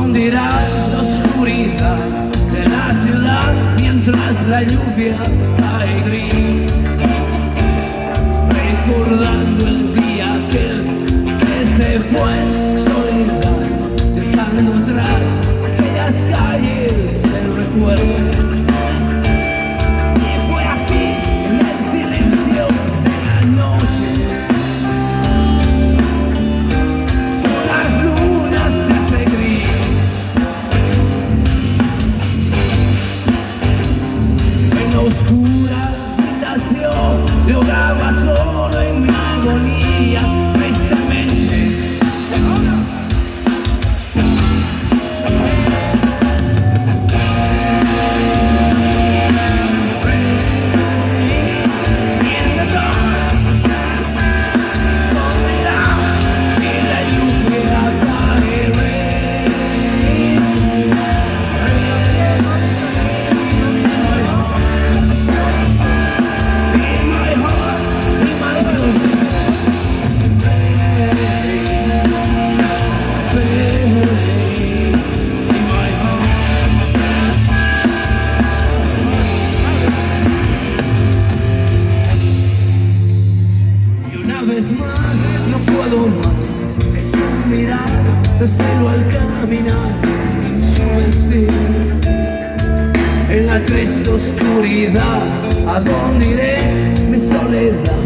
dónde irá la oscuridad de la ciudad mientras la lluvia cae gris, recordando el día aquel que se fue en soledad, dejando atrás aquellas calles del recuerdo. Y fue así en el silencio de la noche, con las lunas se hace gris, en la oscura habitación lloraba solo en mi agonía, tristemente. No puedo más, es un mirar, desvelo al caminar, su vestir. En la triste oscuridad, ¿a dónde iré? Mi soledad,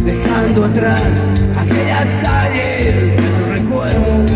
dejando atrás aquellas calles que no recuerdo.